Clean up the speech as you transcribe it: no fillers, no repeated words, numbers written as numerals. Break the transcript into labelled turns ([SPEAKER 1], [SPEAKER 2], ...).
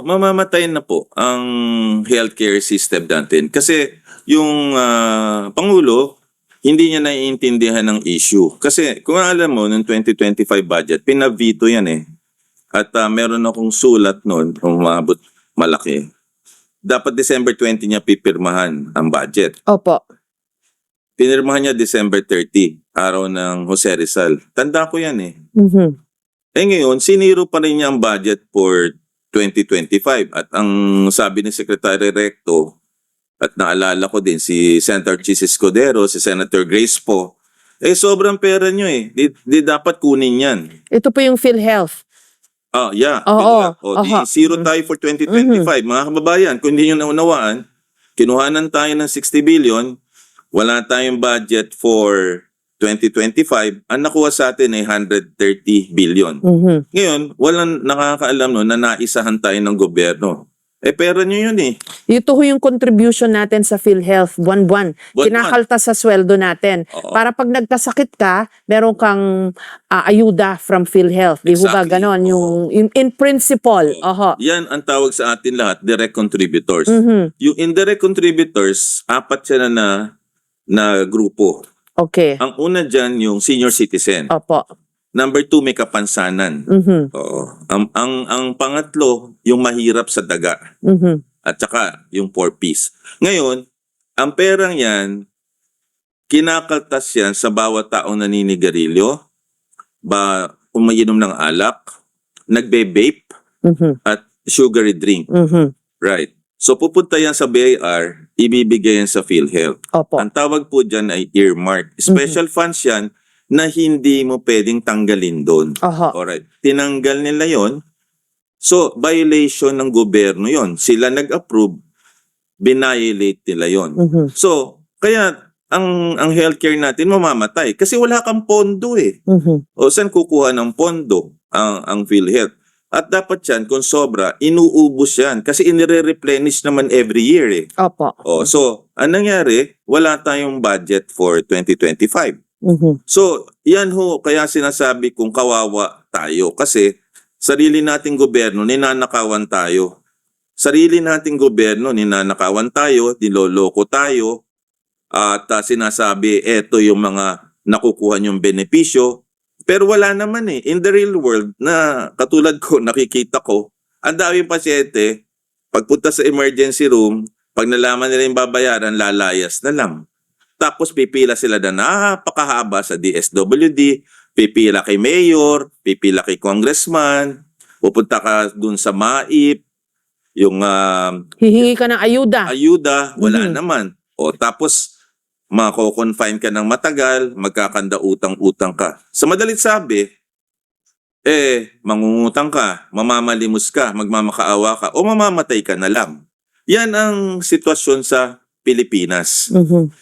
[SPEAKER 1] Mamamatay na po ang healthcare system natin kasi yung Pangulo hindi niya naiintindihan ng issue. Kasi kung alam mo, noong 2025 budget, pinavito yan eh. At meron akong sulat noon, umabot malaki. Dapat December 20 niya pipirmahan ang budget.
[SPEAKER 2] Opo.
[SPEAKER 1] Pinirmahan niya December 30, araw ng Jose Rizal. Tanda ko yan eh.
[SPEAKER 2] Mhm.
[SPEAKER 1] Eh ngayon, siniro pa rin niya ang budget for 2025. At ang sabi ni Secretary Recto, at naalala ko din si Senator Chis Escudero, si Senator Grace Poe, sobrang pera nyo eh. Di dapat kunin yan.
[SPEAKER 2] Ito po yung PhilHealth.
[SPEAKER 1] Yeah.
[SPEAKER 2] Oo.
[SPEAKER 1] Di zero tayo for 2025. Mga kababayan, kung hindi nyo naunawaan, kinuhanan tayo ng 60 billion, wala tayong budget for 2025, ang nakuha sa atin ay 130 billion.
[SPEAKER 2] Mhm.
[SPEAKER 1] Ngayon, walang nakakaalam no, na naisahan tayo ng gobyerno. Pera nyo yun eh.
[SPEAKER 2] Ito ho yung contribution natin sa PhilHealth, buwan-buwan.
[SPEAKER 1] Buwan-buwan.
[SPEAKER 2] Kinakalta sa sweldo natin.
[SPEAKER 1] Oo.
[SPEAKER 2] Para pag nagkasakit ka, meron kang ayuda from PhilHealth. Di ho ba
[SPEAKER 1] Exactly.
[SPEAKER 2] ganon?
[SPEAKER 1] Oo.
[SPEAKER 2] Yung in principle. Oho.
[SPEAKER 1] Yan ang tawag sa atin lahat, direct contributors.
[SPEAKER 2] Mhm.
[SPEAKER 1] Yung indirect contributors, apat siya na grupo.
[SPEAKER 2] Okay.
[SPEAKER 1] Ang una dyan, yung senior citizen.
[SPEAKER 2] Opo.
[SPEAKER 1] Number 2, may kapansanan.
[SPEAKER 2] Mhm.
[SPEAKER 1] Oo. Ang pangatlo, yung mahirap sa daga.
[SPEAKER 2] Mhm.
[SPEAKER 1] At saka yung 4Ps. Ngayon, ang perang yan, kinakaltas yan sa bawat taong naninigarilyo, umiinom ng alak, nagbe-vape,
[SPEAKER 2] Mhm.
[SPEAKER 1] at sugary drink.
[SPEAKER 2] Mhm.
[SPEAKER 1] Right. So pupunta yan sa BIR, ibibigay yan sa PhilHealth.
[SPEAKER 2] Opo.
[SPEAKER 1] Ang tawag po dyan ay earmark. Special funds yan na hindi mo pwedeng tanggalin doon.
[SPEAKER 2] Oho.
[SPEAKER 1] Alright. Tinanggal nila yon. So, violation ng gobyerno yon. Sila nag-approve, binayolate nila yon.
[SPEAKER 2] Mhm.
[SPEAKER 1] So, kaya ang healthcare natin mamamatay kasi wala kang pondo eh.
[SPEAKER 2] Mhm.
[SPEAKER 1] O saan kukuha ng pondo ang PhilHealth? At dapat yan, kung sobra, inuubos yan. Kasi inire-replenish naman every year eh.
[SPEAKER 2] Opo.
[SPEAKER 1] So, anong nangyari? Wala tayong budget for 2025.
[SPEAKER 2] Mhm.
[SPEAKER 1] So, yan ho, kaya sinasabi kong kawawa tayo. Kasi, sarili nating gobyerno, ninanakawan tayo. Sarili nating gobyerno, ninanakawan tayo, niloloko tayo. At sinasabi, eto yung mga nakukuha niyong benepisyo. Pero wala naman eh. In the real world, na katulad ko, nakikita ko, ang daming pasyente, pagpunta sa emergency room, pag nalaman nila yung babayaran, lalayas na lang. Tapos pipila sila na napakahaba sa DSWD, pipila kay mayor, pipila kay congressman, pupunta ka dun sa MAIP, yung
[SPEAKER 2] Hihingi ka ng ayuda.
[SPEAKER 1] ayuda, wala
[SPEAKER 2] Mhm.
[SPEAKER 1] naman. Tapos mako-confine ka ng matagal, magkakanda utang-utang ka. Sa madalit sabi, mangungutang ka, mamamalimos ka, magmamakaawa ka, o mamamatay ka na lang. Yan ang sitwasyon sa Pilipinas.
[SPEAKER 2] Mhm.